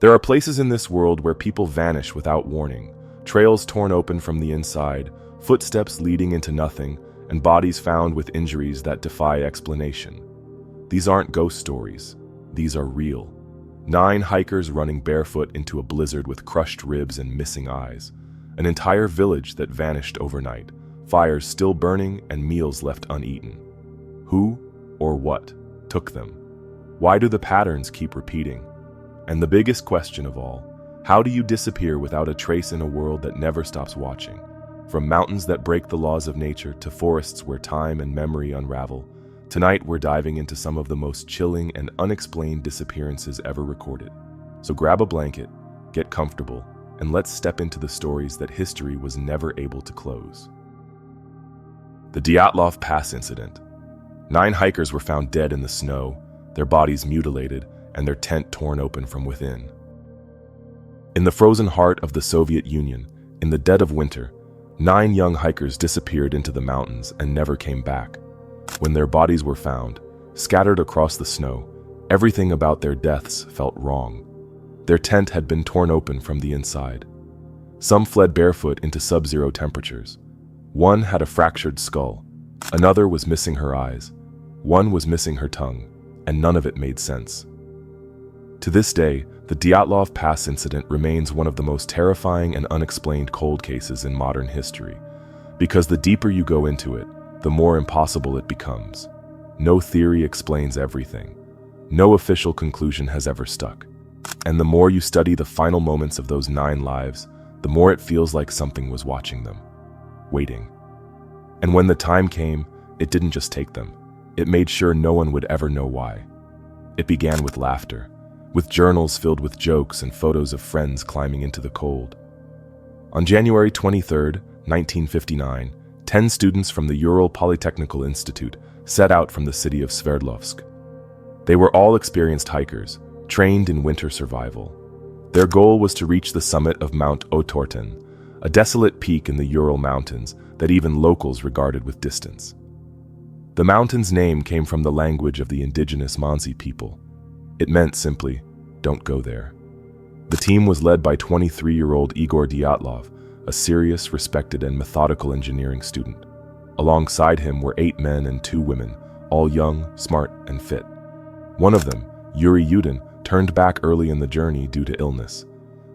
There are places in this world where people vanish without warning, trails torn open from the inside, footsteps leading into nothing, and bodies found with injuries that defy explanation. These aren't ghost stories. These are real. 9 hikers running barefoot into a blizzard with crushed ribs and missing eyes. An entire village that vanished overnight, fires still burning and meals left uneaten. Who or what took them? Why do the patterns keep repeating? And the biggest question of all, how do you disappear without a trace in a world that never stops watching? From mountains that break the laws of nature to forests where time and memory unravel, tonight we're diving into some of the most chilling and unexplained disappearances ever recorded. So grab a blanket, get comfortable, and let's step into the stories that history was never able to close. The Dyatlov Pass Incident. 9 hikers were found dead in the snow, their bodies mutilated, and their tent torn open from within. In the frozen heart of the Soviet Union, in the dead of winter, 9 young hikers disappeared into the mountains and never came back. When their bodies were found, scattered across the snow, everything about their deaths felt wrong. Their tent had been torn open from the inside. Some fled barefoot into sub-zero temperatures. One had a fractured skull. Another was missing her eyes. One was missing her tongue, and none of it made sense. To this day, the Dyatlov Pass incident remains one of the most terrifying and unexplained cold cases in modern history, because the deeper you go into it, the more impossible it becomes. No theory explains everything. No official conclusion has ever stuck. And the more you study the final moments of those 9 lives, the more it feels like something was watching them, waiting. And when the time came, it didn't just take them. It made sure no one would ever know why. It began with laughter, with journals filled with jokes and photos of friends climbing into the cold. On January 23, 1959, 10 students from the Ural Polytechnical Institute set out from the city of Sverdlovsk. They were all experienced hikers, trained in winter survival. Their goal was to reach the summit of Mount Otorten, a desolate peak in the Ural Mountains that even locals regarded with distance. The mountain's name came from the language of the indigenous Mansi people. It meant simply, "Don't go there." The team was led by 23-year-old Igor Dyatlov, a serious, respected, and methodical engineering student. Alongside him were 8 men and 2 women, all young, smart, and fit. One of them, Yuri Yudin, turned back early in the journey due to illness.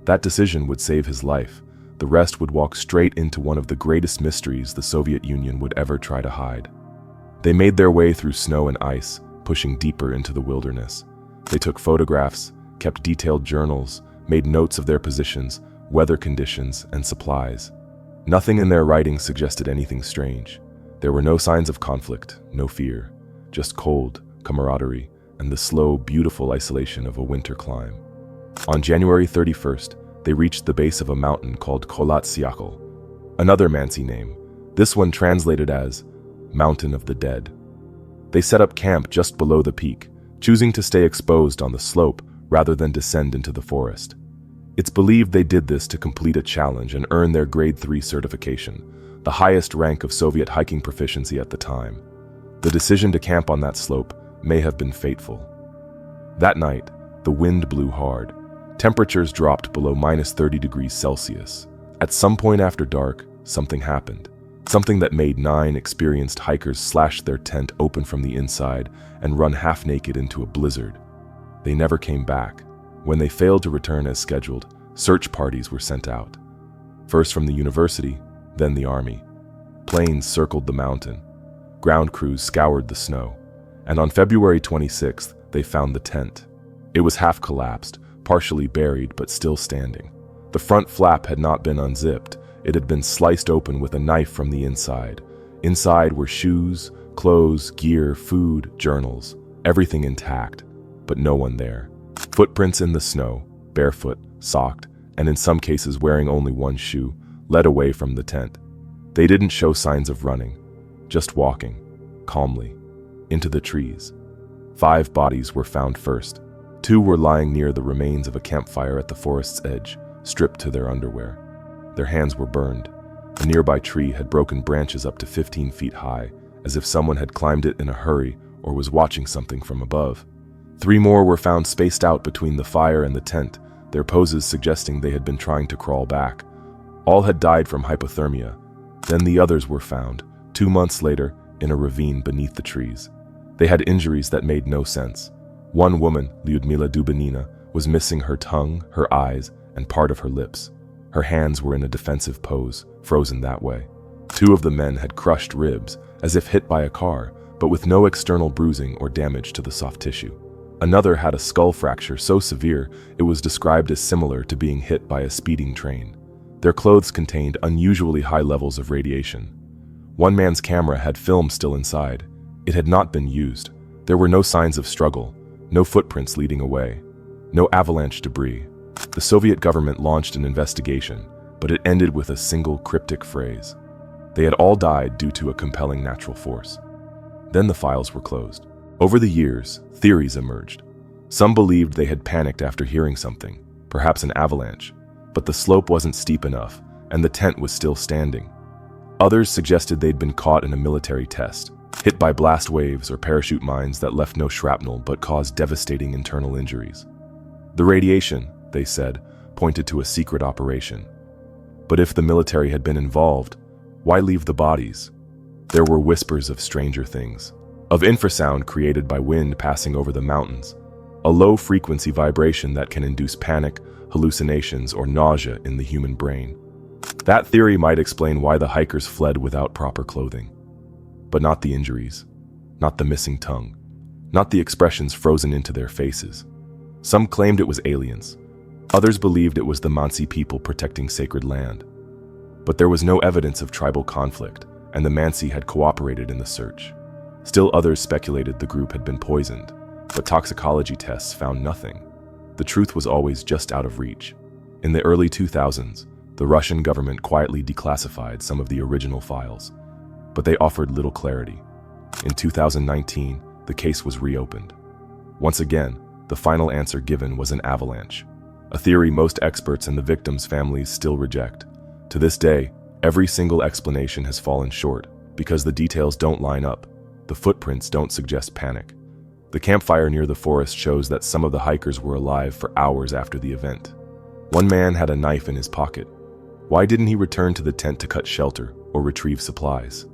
That decision would save his life. The rest would walk straight into one of the greatest mysteries the Soviet Union would ever try to hide. They made their way through snow and ice, pushing deeper into the wilderness. They took photographs, kept detailed journals, made notes of their positions, weather conditions, and supplies. Nothing in their writing suggested anything strange. There were no signs of conflict, no fear, just cold, camaraderie, and the slow, beautiful isolation of a winter climb. On January 31st, they reached the base of a mountain called Kholat Syakhl, another Mansi name, this one translated as Mountain of the Dead. They set up camp just below the peak, choosing to stay exposed on the slope rather than descend into the forest. It's believed they did this to complete a challenge and earn their Grade 3 certification, the highest rank of Soviet hiking proficiency at the time. The decision to camp on that slope may have been fateful. That night, the wind blew hard. Temperatures dropped below -30 degrees Celsius. At some point after dark, something happened. Something that made 9 experienced hikers slash their tent open from the inside and run half-naked into a blizzard. They never came back. When they failed to return as scheduled, search parties were sent out. First from the university, then the army. Planes circled the mountain. Ground crews scoured the snow. And on February 26th, they found the tent. It was half collapsed, partially buried but still standing. The front flap had not been unzipped. It had been sliced open with a knife from the inside. Inside were shoes, clothes, gear, food, journals, everything intact, but no one there. Footprints in the snow, barefoot, socked, and in some cases wearing only one shoe, led away from the tent. They didn't show signs of running, just walking, calmly, into the trees. 5 bodies were found first. 2 were lying near the remains of a campfire at the forest's edge, stripped to their underwear. Their hands were burned. A nearby tree had broken branches up to 15 feet high, as if someone had climbed it in a hurry or was watching something from above. 3 more were found spaced out between the fire and the tent, their poses suggesting they had been trying to crawl back. All had died from hypothermia. Then the others were found, 2 months later, in a ravine beneath the trees. They had injuries that made no sense. One woman, Lyudmila Dubanina, was missing her tongue, her eyes, and part of her lips. Her hands were in a defensive pose, frozen that way. 2 of the men had crushed ribs, as if hit by a car, but with no external bruising or damage to the soft tissue. Another had a skull fracture so severe it was described as similar to being hit by a speeding train. Their clothes contained unusually high levels of radiation. One man's camera had film still inside. It had not been used. There were no signs of struggle, no footprints leading away, no avalanche debris. The Soviet government launched an investigation, but it ended with a single cryptic phrase. They had all died due to a compelling natural force. Then the files were closed. Over the years, theories emerged. Some believed they had panicked after hearing something, perhaps an avalanche, but the slope wasn't steep enough, and the tent was still standing. Others suggested they'd been caught in a military test, hit by blast waves or parachute mines that left no shrapnel but caused devastating internal injuries. The radiation, they said, pointed to a secret operation. But if the military had been involved, why leave the bodies? There were whispers of stranger things, of infrasound created by wind passing over the mountains, a low-frequency vibration that can induce panic, hallucinations, or nausea in the human brain. That theory might explain why the hikers fled without proper clothing. But not the injuries, not the missing tongue, not the expressions frozen into their faces. Some claimed it was aliens. Others believed it was the Mansi people protecting sacred land. But there was no evidence of tribal conflict, and the Mansi had cooperated in the search. Still others speculated the group had been poisoned, but toxicology tests found nothing. The truth was always just out of reach. In the early 2000s, the Russian government quietly declassified some of the original files, but they offered little clarity. In 2019, the case was reopened. Once again, the final answer given was an avalanche, a theory most experts and the victims' families still reject. To this day, every single explanation has fallen short because the details don't line up. The footprints don't suggest panic. The campfire near the forest shows that some of the hikers were alive for hours after the event. One man had a knife in his pocket. Why didn't he return to the tent to cut shelter or retrieve supplies?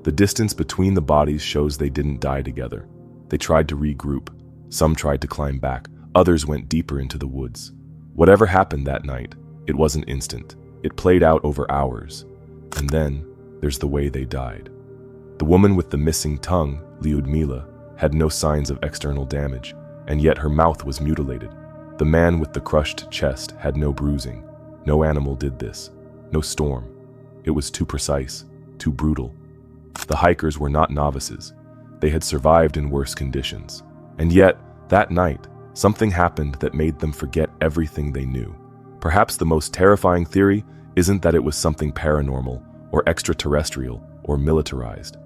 The distance between the bodies shows they didn't die together. They tried to regroup. Some tried to climb back. Others went deeper into the woods. Whatever happened that night, it wasn't instant. It played out over hours. And then, there's the way they died. The woman with the missing tongue, Lyudmila, had no signs of external damage, and yet her mouth was mutilated. The man with the crushed chest had no bruising. No animal did this. No storm. It was too precise, too brutal. The hikers were not novices. They had survived in worse conditions. And yet, that night, something happened that made them forget everything they knew. Perhaps the most terrifying theory isn't that it was something paranormal, or extraterrestrial, or militarized.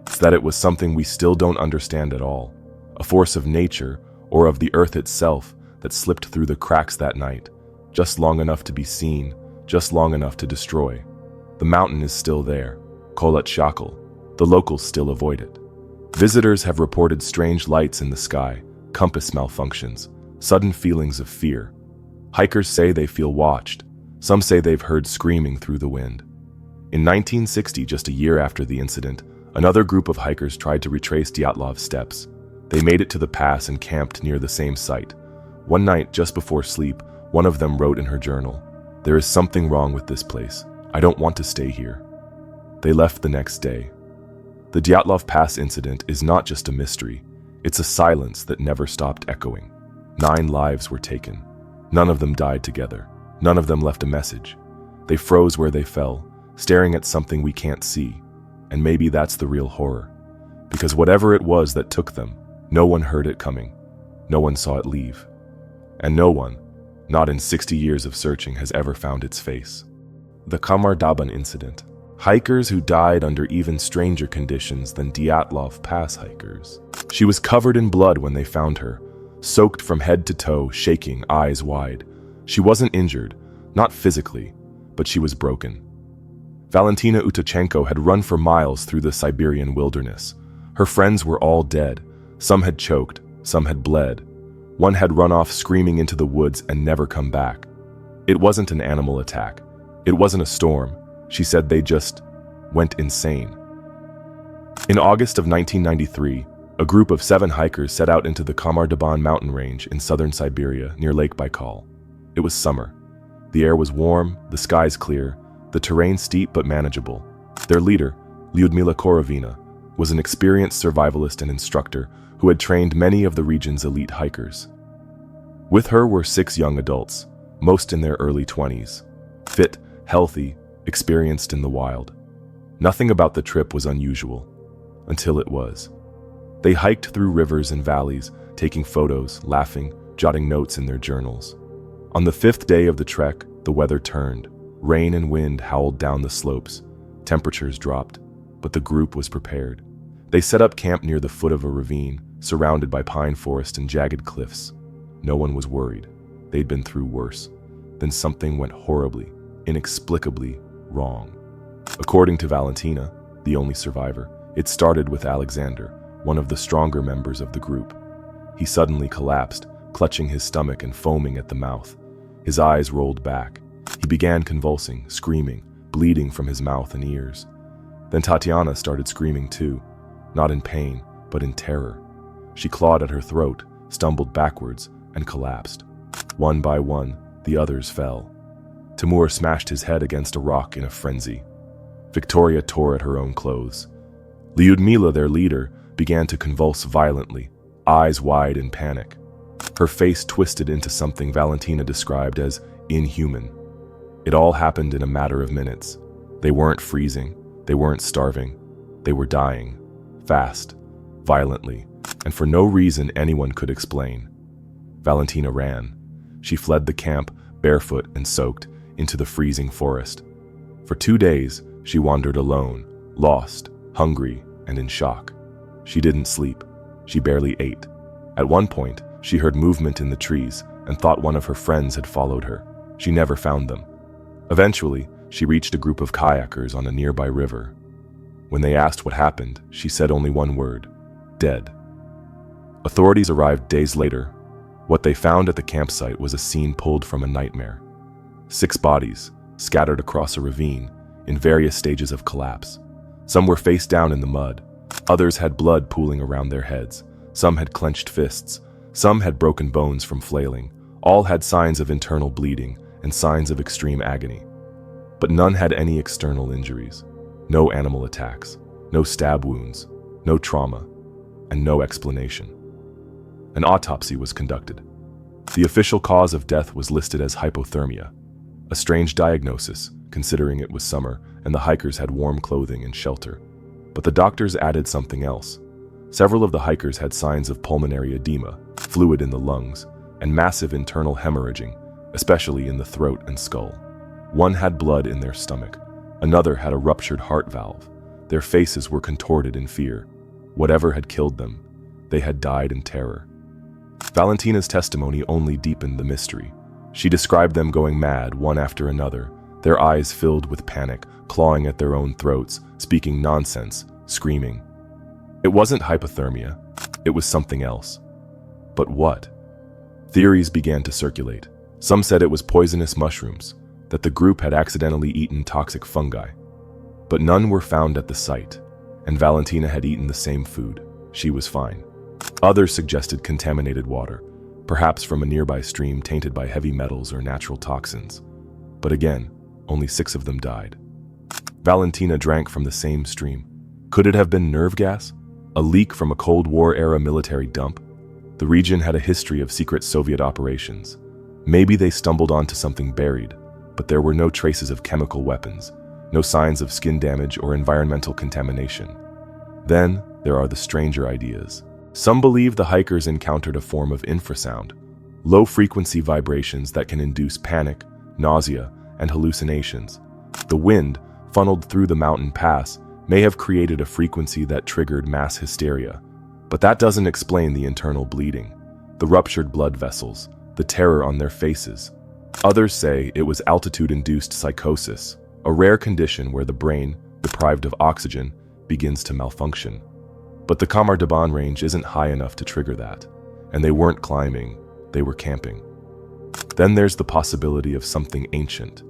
It's that it was something we still don't understand at all. A force of nature, or of the earth itself, that slipped through the cracks that night, just long enough to be seen, just long enough to destroy. The mountain is still there, Kholat Shakal. The locals still avoid it. Visitors have reported strange lights in the sky, compass malfunctions, sudden feelings of fear. Hikers say they feel watched. Some say they've heard screaming through the wind. In 1960, just a year after the incident, another group of hikers tried to retrace Dyatlov's steps. They made it to the pass and camped near the same site. One night, just before sleep, one of them wrote in her journal, "There is something wrong with this place. I don't want to stay here." They left the next day. The Dyatlov Pass incident is not just a mystery. It's a silence that never stopped echoing. 9 lives were taken. None of them died together. None of them left a message. They froze where they fell, staring at something we can't see. And maybe that's the real horror. Because whatever it was that took them, no one heard it coming. No one saw it leave. And no one, not in 60 years of searching, has ever found its face. The Khamar Daban incident. Hikers who died under even stranger conditions than Dyatlov Pass hikers. She was covered in blood when they found her, soaked from head to toe, shaking, eyes wide. She wasn't injured, not physically, but she was broken. Valentina Utachenko had run for miles through the Siberian wilderness. Her friends were all dead. Some had choked, some had bled. One had run off screaming into the woods and never come back. It wasn't an animal attack. It wasn't a storm. She said they just went insane. In August of 1993, a group of 7 hikers set out into the Khamar Daban mountain range in southern Siberia near Lake Baikal. It was summer. The air was warm, the skies clear, the terrain steep but manageable. Their leader, Lyudmila Korovina, was an experienced survivalist and instructor who had trained many of the region's elite hikers. With her were 6 young adults, most in their early 20s, fit, healthy, experienced in the wild. Nothing about the trip was unusual, until it was. They hiked through rivers and valleys, taking photos, laughing, jotting notes in their journals. On the 5th day of the trek, the weather turned. Rain and wind howled down the slopes. Temperatures dropped, but the group was prepared. They set up camp near the foot of a ravine, surrounded by pine forest and jagged cliffs. No one was worried. They'd been through worse. Then something went horribly, inexplicably wrong. According to Valentina, the only survivor, it started with Alexander, one of the stronger members of the group. He suddenly collapsed, clutching his stomach and foaming at the mouth. His eyes rolled back. He began convulsing, screaming, bleeding from his mouth and ears. Then Tatiana started screaming too, not in pain, but in terror. She clawed at her throat, stumbled backwards, and collapsed. One by one, the others fell. Timur smashed his head against a rock in a frenzy. Victoria tore at her own clothes. Lyudmila, their leader, began to convulse violently, eyes wide in panic. Her face twisted into something Valentina described as inhuman. It all happened in a matter of minutes. They weren't freezing, they weren't starving, they were dying, fast, violently, and for no reason anyone could explain. Valentina ran. She fled the camp, barefoot and soaked, into the freezing forest. For 2 days, she wandered alone, lost, hungry, and in shock. She didn't sleep. She barely ate. At one point, she heard movement in the trees and thought one of her friends had followed her. She never found them. Eventually, she reached a group of kayakers on a nearby river. When they asked what happened, she said only one word: dead. Authorities arrived days later. What they found at the campsite was a scene pulled from a nightmare. 6 bodies, scattered across a ravine, in various stages of collapse. Some were face down in the mud. Others had blood pooling around their heads. Some had clenched fists. Some had broken bones from flailing. All had signs of internal bleeding and signs of extreme agony. But none had any external injuries. No animal attacks, no stab wounds, no trauma, and no explanation. An autopsy was conducted. The official cause of death was listed as hypothermia, a strange diagnosis, considering it was summer and the hikers had warm clothing and shelter. But the doctors added something else. Several of the hikers had signs of pulmonary edema, fluid in the lungs, and massive internal hemorrhaging, especially in the throat and skull. One had blood in their stomach. Another had a ruptured heart valve. Their faces were contorted in fear. Whatever had killed them, they had died in terror. Valentina's testimony only deepened the mystery. She described them going mad one after another, their eyes filled with panic, clawing at their own throats, speaking nonsense, screaming. It wasn't hypothermia. It was something else. But what? Theories began to circulate. Some said it was poisonous mushrooms, that the group had accidentally eaten toxic fungi. But none were found at the site, and Valentina had eaten the same food. She was fine. Others suggested contaminated water, perhaps from a nearby stream tainted by heavy metals or natural toxins. But again, only 6 of them died. Valentina drank from the same stream. Could it have been nerve gas? A leak from a Cold War-era military dump? The region had a history of secret Soviet operations. Maybe they stumbled onto something buried, but there were no traces of chemical weapons, no signs of skin damage or environmental contamination. Then, there are the stranger ideas. Some believe the hikers encountered a form of infrasound, low-frequency vibrations that can induce panic, nausea, and hallucinations. The wind, funneled through the mountain pass, may have created a frequency that triggered mass hysteria. But that doesn't explain the internal bleeding, the ruptured blood vessels, the terror on their faces. Others say it was altitude-induced psychosis, a rare condition where the brain, deprived of oxygen, begins to malfunction. But the Khamar Daban range isn't high enough to trigger that, and they weren't climbing, they were camping. Then there's the possibility of something ancient.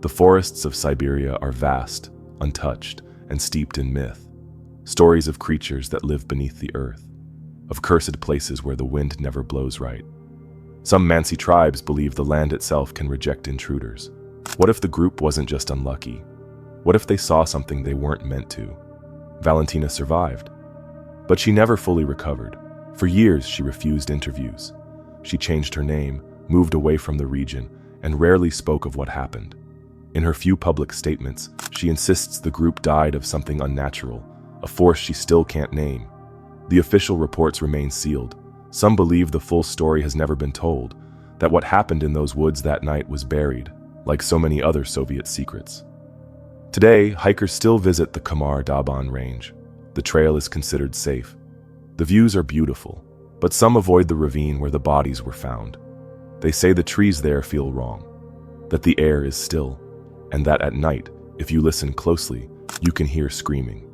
The forests of Siberia are vast, untouched, and steeped in myth. Stories of creatures that live beneath the earth, of cursed places where the wind never blows right. Some Mansi tribes believe the land itself can reject intruders. What if the group wasn't just unlucky? What if they saw something they weren't meant to? Valentina survived, but she never fully recovered. For years, she refused interviews. She changed her name, moved away from the region, and rarely spoke of what happened. In her few public statements, she insists the group died of something unnatural, a force she still can't name. The official reports remain sealed. Some believe the full story has never been told, that what happened in those woods that night was buried, like so many other Soviet secrets. Today, hikers still visit the Khamar Daban range. The trail is considered safe. The views are beautiful, but some avoid the ravine where the bodies were found. They say the trees there feel wrong, that the air is still, and that at night, if you listen closely, you can hear screaming.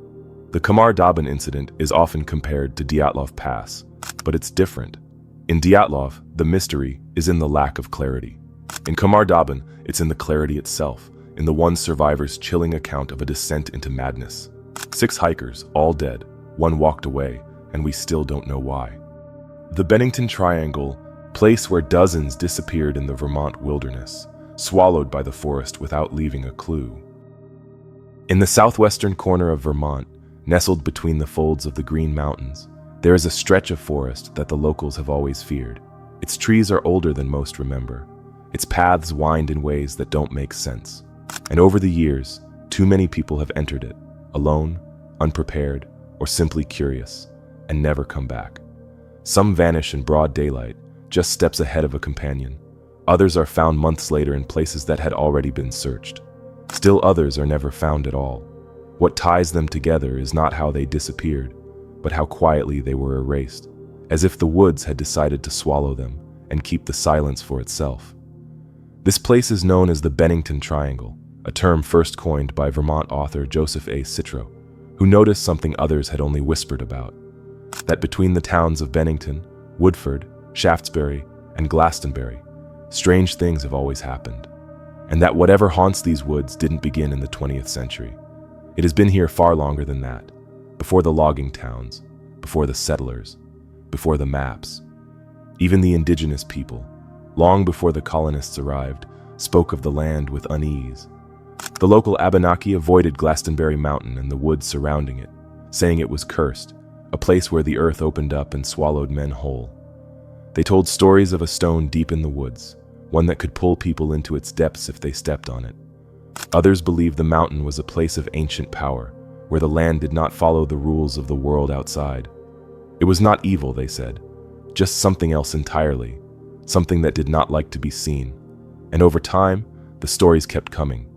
The Khamar Daban incident is often compared to Dyatlov Pass, but it's different. In Dyatlov, the mystery is in the lack of clarity. In Khamar Daban, it's in the clarity itself, in the one survivor's chilling account of a descent into madness. 6 hikers, all dead, 1 walked away, and we still don't know why. The Bennington Triangle, place where dozens disappeared in the Vermont wilderness, swallowed by the forest without leaving a clue. In the southwestern corner of Vermont, nestled between the folds of the Green Mountains, there is a stretch of forest that the locals have always feared. Its trees are older than most remember. Its paths wind in ways that don't make sense. And over the years, too many people have entered it, alone, unprepared, or simply curious, and never come back. Some vanish in broad daylight, just steps ahead of a companion. Others are found months later in places that had already been searched. Still others are never found at all. What ties them together is not how they disappeared, but how quietly they were erased, as if the woods had decided to swallow them and keep the silence for itself. This place is known as the Bennington Triangle, a term first coined by Vermont author Joseph A. Citro, who noticed something others had only whispered about, that between the towns of Bennington, Woodford, Shaftesbury, and Glastonbury, strange things have always happened, and that whatever haunts these woods didn't begin in the 20th century. It has been here far longer than that, before the logging towns, before the settlers, before the maps. Even the indigenous people, long before the colonists arrived, spoke of the land with unease. The local Abenaki avoided Glastonbury Mountain and the woods surrounding it, saying it was cursed, a place where the earth opened up and swallowed men whole. They told stories of a stone deep in the woods, one that could pull people into its depths if they stepped on it. Others believed the mountain was a place of ancient power, where the land did not follow the rules of the world outside. It was not evil, they said, just something else entirely, something that did not like to be seen. And over time, the stories kept coming.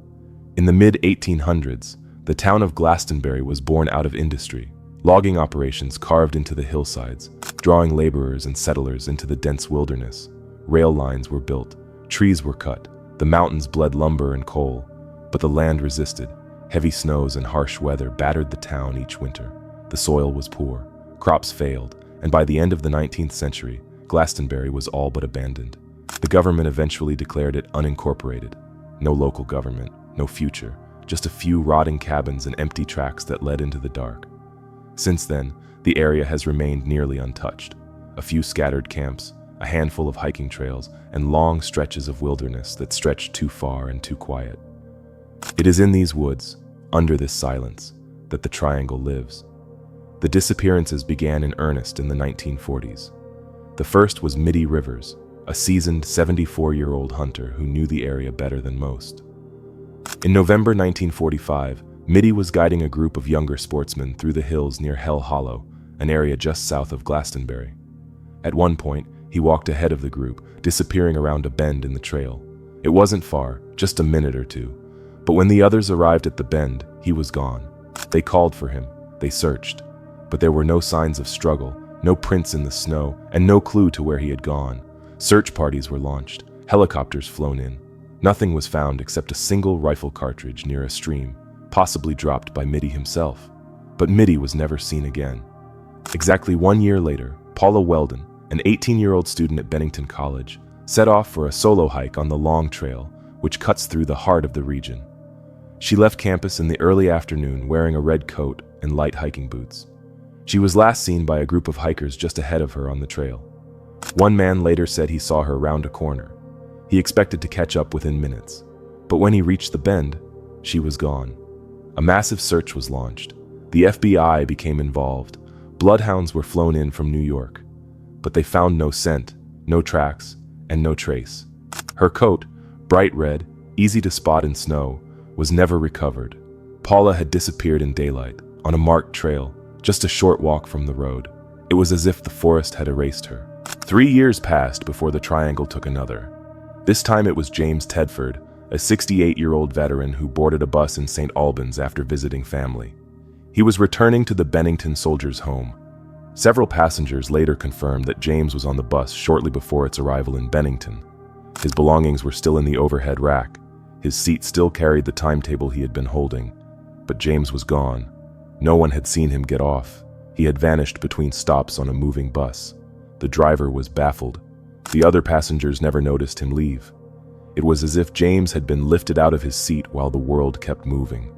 In the mid-1800s, the town of Glastonbury was born out of industry. Logging operations carved into the hillsides, drawing laborers and settlers into the dense wilderness. Rail lines were built, trees were cut, the mountains bled lumber and coal, but the land resisted. Heavy snows and harsh weather battered the town each winter. The soil was poor, crops failed, and by the end of the 19th century, Glastonbury was all but abandoned. The government eventually declared it unincorporated. No local government, no future, just a few rotting cabins and empty tracks that led into the dark. Since then, the area has remained nearly untouched. A few scattered camps, a handful of hiking trails, and long stretches of wilderness that stretch too far and too quiet. It is in these woods, under this silence, that the triangle lives. The disappearances began in earnest in the 1940s. The first was Mitty Rivers, a seasoned 74-year-old hunter who knew the area better than most. In November 1945, Mitty was guiding a group of younger sportsmen through the hills near Hell Hollow, an area just south of Glastonbury. At one point, he walked ahead of the group, disappearing around a bend in the trail. It wasn't far, just a minute or two. But when the others arrived at the bend, he was gone. They called for him, they searched. But there were no signs of struggle, no prints in the snow, and no clue to where he had gone. Search parties were launched, helicopters flown in. Nothing was found except a single rifle cartridge near a stream, possibly dropped by Mitty himself. But Mitty was never seen again. Exactly 1 year later, Paula Weldon, an 18-year-old student at Bennington College, set off for a solo hike on the Long Trail, which cuts through the heart of the region. She left campus in the early afternoon wearing a red coat and light hiking boots. She was last seen by a group of hikers just ahead of her on the trail. One man later said he saw her round a corner. He expected to catch up within minutes, but when he reached the bend, she was gone. A massive search was launched. The FBI became involved. Bloodhounds were flown in from New York, but they found no scent, no tracks, and no trace. Her coat, bright red, easy to spot in snow, was never recovered. Paula had disappeared in daylight, on a marked trail, just a short walk from the road. It was as if the forest had erased her. 3 years passed before the triangle took another. This time it was James Tedford, a 68-year-old veteran who boarded a bus in St. Albans after visiting family. He was returning to the Bennington Soldiers' Home. Several passengers later confirmed that James was on the bus shortly before its arrival in Bennington. His belongings were still in the overhead rack. His seat still carried the timetable he had been holding. But James was gone. No one had seen him get off. He had vanished between stops on a moving bus. The driver was baffled. The other passengers never noticed him leave. It was as if James had been lifted out of his seat while the world kept moving.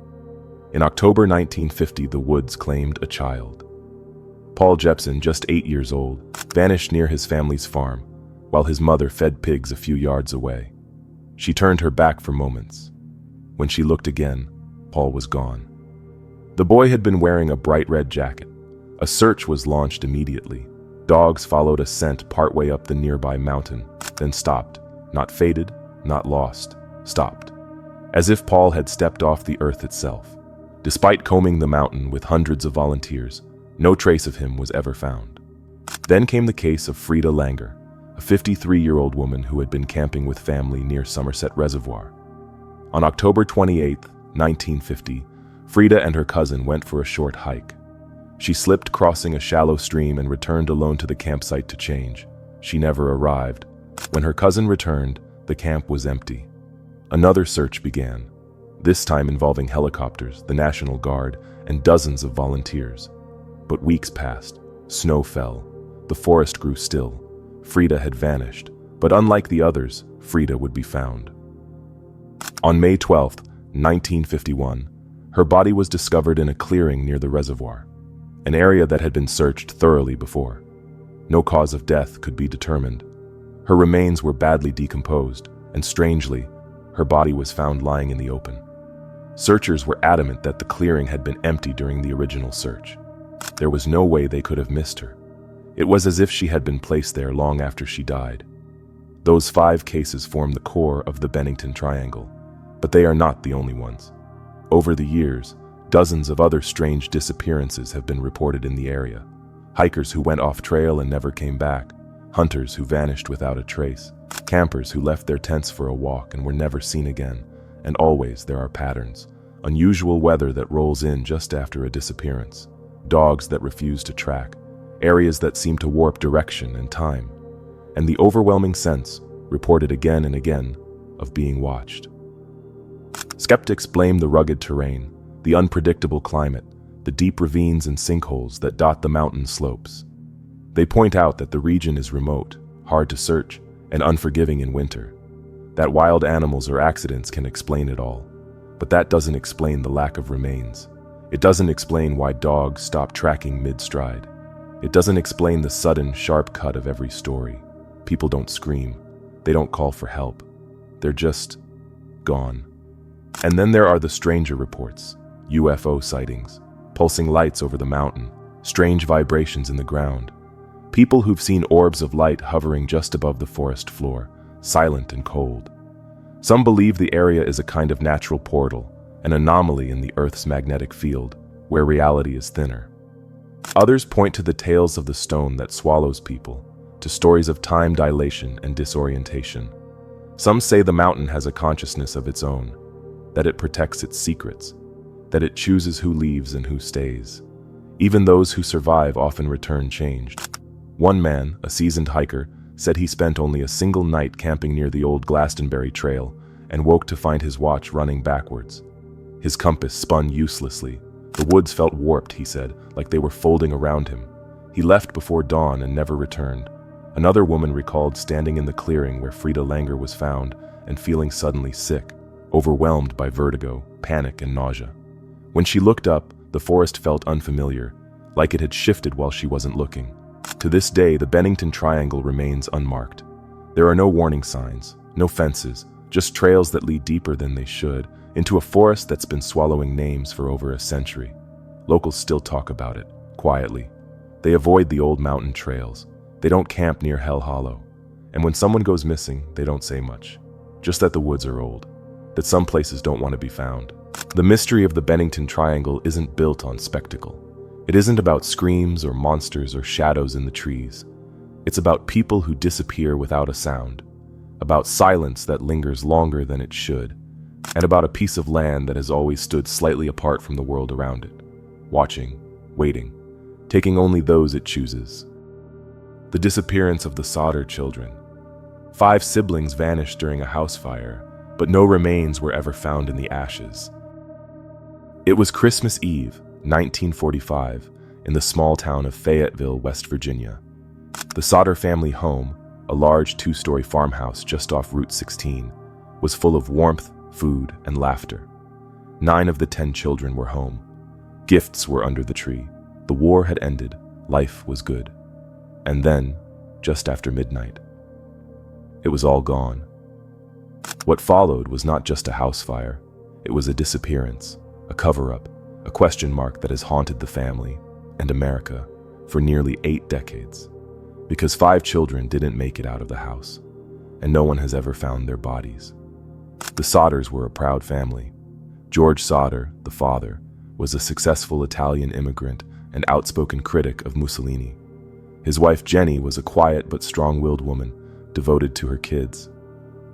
In October 1950, the woods claimed a child. Paul Jepson, just 8 years old, vanished near his family's farm, while his mother fed pigs a few yards away. She turned her back for moments. When she looked again, Paul was gone. The boy had been wearing a bright red jacket. A search was launched immediately. Dogs followed a scent partway up the nearby mountain, then stopped. Not faded, not lost, stopped. As if Paul had stepped off the earth itself. Despite combing the mountain with hundreds of volunteers, no trace of him was ever found. Then came the case of Frida Langer, a 53-year-old woman who had been camping with family near Somerset Reservoir. On October 28, 1950, Frida and her cousin went for a short hike. She slipped crossing a shallow stream and returned alone to the campsite to change. She never arrived. When her cousin returned, the camp was empty. Another search began, this time involving helicopters, the National Guard, and dozens of volunteers. But weeks passed. Snow fell. The forest grew still. Frida had vanished, but unlike the others, Frida would be found. On May 12, 1951, her body was discovered in a clearing near the reservoir, an area that had been searched thoroughly before. No cause of death could be determined. Her remains were badly decomposed, and strangely, her body was found lying in the open. Searchers were adamant that the clearing had been empty during the original search. There was no way they could have missed her. It was as if she had been placed there long after she died. Those 5 cases form the core of the Bennington Triangle, but they are not the only ones. Over the years, dozens of other strange disappearances have been reported in the area. Hikers who went off trail and never came back, hunters who vanished without a trace, campers who left their tents for a walk and were never seen again, and always there are patterns. Unusual weather that rolls in just after a disappearance, dogs that refuse to track, areas that seem to warp direction and time, and the overwhelming sense, reported again and again, of being watched. Skeptics blame the rugged terrain, the unpredictable climate, the deep ravines and sinkholes that dot the mountain slopes. They point out that the region is remote, hard to search, and unforgiving in winter. That wild animals or accidents can explain it all. But that doesn't explain the lack of remains. It doesn't explain why dogs stop tracking mid-stride. It doesn't explain the sudden, sharp cut of every story. People don't scream. They don't call for help. They're just gone. And then there are the stranger reports, UFO sightings, pulsing lights over the mountain, strange vibrations in the ground. People who've seen orbs of light hovering just above the forest floor, silent and cold. Some believe the area is a kind of natural portal, an anomaly in the Earth's magnetic field, where reality is thinner. Others point to the tales of the stone that swallows people, to stories of time dilation and disorientation. Some say the mountain has a consciousness of its own, that it protects its secrets, that it chooses who leaves and who stays. Even those who survive often return changed. One man, a seasoned hiker, said he spent only a single night camping near the old Glastonbury Trail and woke to find his watch running backwards. His compass spun uselessly. The woods felt warped, he said, like they were folding around him. He left before dawn and never returned. Another woman recalled standing in the clearing where Frida Langer was found and feeling suddenly sick, overwhelmed by vertigo, panic, and nausea. When she looked up, the forest felt unfamiliar, like it had shifted while she wasn't looking. To this day, the Bennington Triangle remains unmarked. There are no warning signs, no fences, just trails that lead deeper than they should, into a forest that's been swallowing names for over a century. Locals still talk about it, quietly. They avoid the old mountain trails. They don't camp near Hell Hollow. And when someone goes missing, they don't say much. Just that the woods are old, that some places don't want to be found. The mystery of the Bennington Triangle isn't built on spectacle. It isn't about screams or monsters or shadows in the trees. It's about people who disappear without a sound, about silence that lingers longer than it should, and about a piece of land that has always stood slightly apart from the world around it, watching, waiting, taking only those it chooses. The disappearance of the Sodder children. 5 siblings vanished during a house fire, but no remains were ever found in the ashes. It was Christmas Eve, 1945, in the small town of Fayetteville, West Virginia. The Sodder family home, a large 2-story farmhouse just off Route 16, was full of warmth, food, and laughter. 9 of the 10 children were home. Gifts were under the tree. The war had ended. Life was good. And then, just after midnight, it was all gone. What followed was not just a house fire. It was a disappearance, a cover-up, a question mark that has haunted the family and America for nearly 8 decades. Because 5 children didn't make it out of the house, and no one has ever found their bodies. The Sodders were a proud family. George Sodder, the father, was a successful Italian immigrant and outspoken critic of Mussolini. His wife Jenny was a quiet but strong-willed woman, devoted to her kids.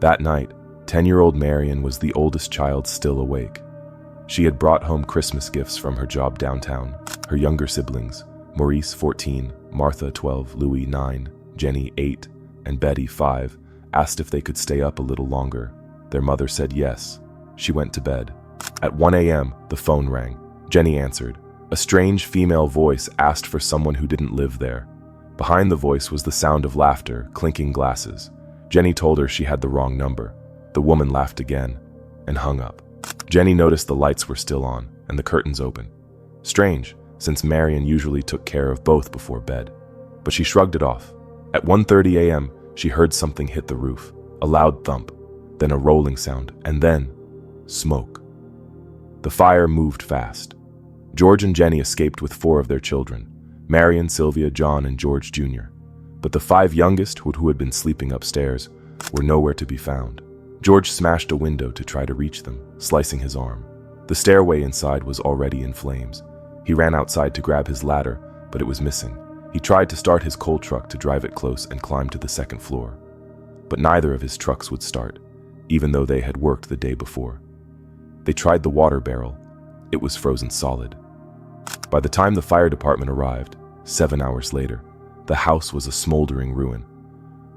That night, 10-year-old Marion was the oldest child still awake. She had brought home Christmas gifts from her job downtown. Her younger siblings, Maurice, 14, Martha, 12, Louis, 9, Jenny, 8, and Betty, 5, asked if they could stay up a little longer. Their mother said yes. She went to bed. At 1 a.m., the phone rang. Jenny answered. A strange female voice asked for someone who didn't live there. Behind the voice was the sound of laughter, clinking glasses. Jenny told her she had the wrong number. The woman laughed again and hung up. Jenny noticed the lights were still on and the curtains open. Strange, since Marion usually took care of both before bed. But she shrugged it off. At 1:30 a.m., she heard something hit the roof, a loud thump, then a rolling sound, and then smoke. The fire moved fast. George and Jenny escaped with 4 of their children, Marion, Sylvia, John, and George Jr. But the 5 youngest, who had been sleeping upstairs, were nowhere to be found. George smashed a window to try to reach them, slicing his arm. The stairway inside was already in flames. He ran outside to grab his ladder, but it was missing. He tried to start his coal truck to drive it close and climb to the 2nd floor. But neither of his trucks would start, even though they had worked the day before. They tried the water barrel. It was frozen solid. By the time the fire department arrived, 7 hours later, the house was a smoldering ruin.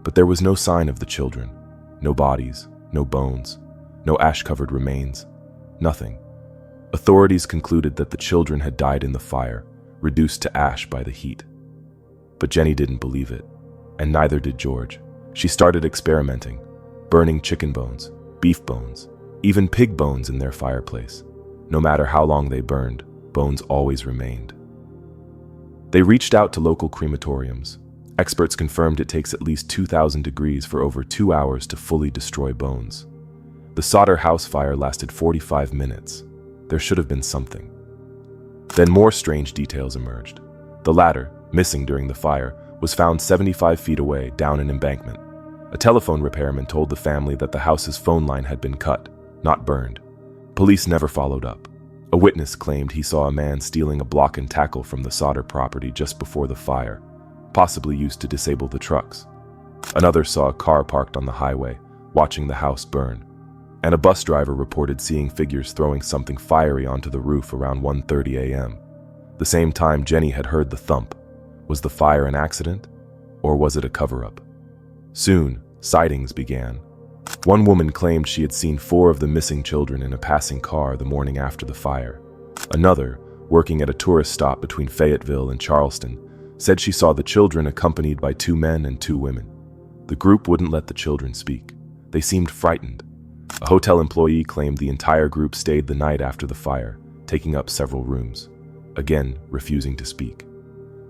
But there was no sign of the children. No bodies, no bones, no ash-covered remains, nothing. Authorities concluded that the children had died in the fire, reduced to ash by the heat. But Jenny didn't believe it, and neither did George. She started experimenting, burning chicken bones, beef bones, even pig bones in their fireplace. No matter how long they burned, bones always remained. They reached out to local crematoriums. Experts confirmed it takes at least 2,000 degrees for over 2 hours to fully destroy bones. The Sodder house fire lasted 45 minutes. There should have been something. Then more strange details emerged. The ladder, missing during the fire, was found 75 feet away down an embankment. A telephone repairman told the family that the house's phone line had been cut, not burned. Police never followed up. A witness claimed he saw a man stealing a block and tackle from the Sodder property just before the fire, possibly used to disable the trucks. Another saw a car parked on the highway, watching the house burn. And a bus driver reported seeing figures throwing something fiery onto the roof around 1:30 a.m. The same time Jenny had heard the thump. Was the fire an accident? Or was it a cover-up? Soon, sightings began. One woman claimed she had seen 4 of the missing children in a passing car the morning after the fire. Another, working at a tourist stop between Fayetteville and Charleston, said she saw the children accompanied by 2 men and 2 women. The group wouldn't let the children speak. They seemed frightened. A hotel employee claimed the entire group stayed the night after the fire, taking up several rooms, again refusing to speak.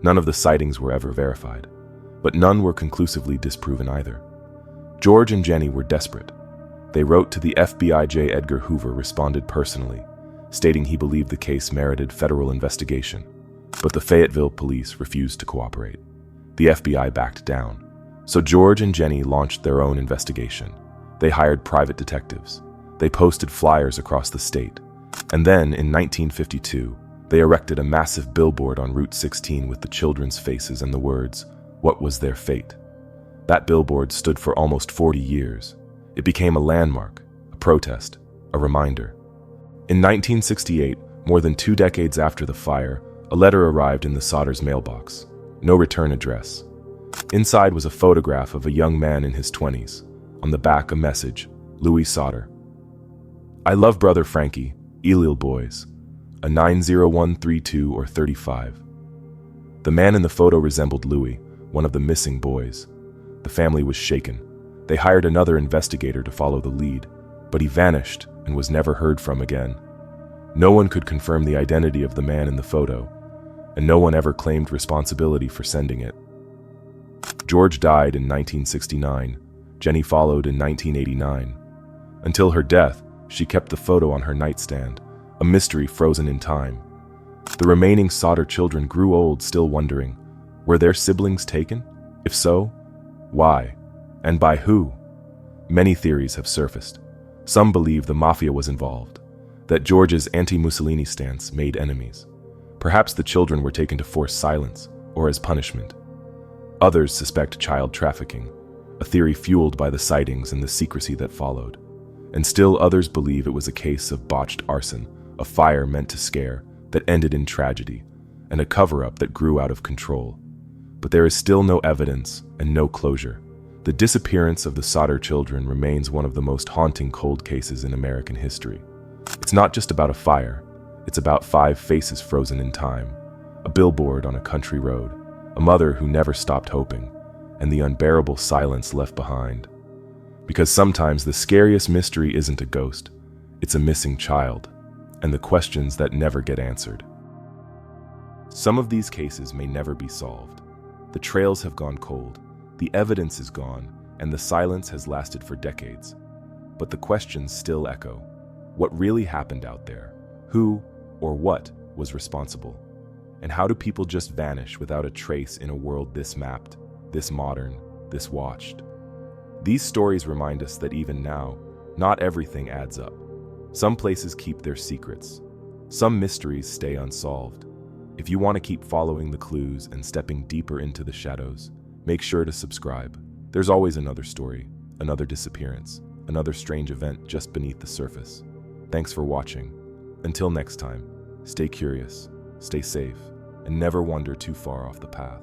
None of the sightings were ever verified, but none were conclusively disproven either. George and Jenny were desperate. They wrote to the FBI. J. Edgar Hoover responded personally, stating he believed the case merited federal investigation, but the Fayetteville police refused to cooperate. The FBI backed down, so George and Jenny launched their own investigation. They hired private detectives. They posted flyers across the state. And then, in 1952, they erected a massive billboard on Route 16 with the children's faces and the words, "What was their fate?" That billboard stood for almost 40 years. It became a landmark, a protest, a reminder. In 1968, more than 2 decades after the fire, a letter arrived in the Sodder's mailbox. No return address. Inside was a photograph of a young man in his 20s. On the back, a message, Louis Sodder. "I love brother Frankie, Elil boys, a 90132 or 35. The man in the photo resembled Louis, one of the missing boys. The family was shaken. They hired another investigator to follow the lead, but he vanished and was never heard from again. No one could confirm the identity of the man in the photo, and no one ever claimed responsibility for sending it. George died in 1969. Jenny followed in 1989. Until her death, she kept the photo on her nightstand, a mystery frozen in time. The remaining Sodder children grew old still wondering, were their siblings taken? If so, why? And by who? Many theories have surfaced. Some believe the mafia was involved, that George's anti-Mussolini stance made enemies. Perhaps the children were taken to force silence or as punishment. Others suspect child trafficking, a theory fueled by the sightings and the secrecy that followed. And still others believe it was a case of botched arson, a fire meant to scare that ended in tragedy, and a cover-up that grew out of control. But there is still no evidence and no closure. The disappearance of the Sodder children remains one of the most haunting cold cases in American history. It's not just about a fire, it's about 5 faces frozen in time, a billboard on a country road, a mother who never stopped hoping, and the unbearable silence left behind. Because sometimes the scariest mystery isn't a ghost, it's a missing child, and the questions that never get answered. Some of these cases may never be solved. The trails have gone cold, the evidence is gone, and the silence has lasted for decades. But the questions still echo. What really happened out there? Who or what was responsible? And how do people just vanish without a trace in a world this mapped, this modern, this watched? These stories remind us that even now, not everything adds up. Some places keep their secrets. Some mysteries stay unsolved. If you want to keep following the clues and stepping deeper into the shadows, make sure to subscribe. There's always another story, another disappearance, another strange event just beneath the surface. Thanks for watching. Until next time, stay curious, stay safe, and never wander too far off the path.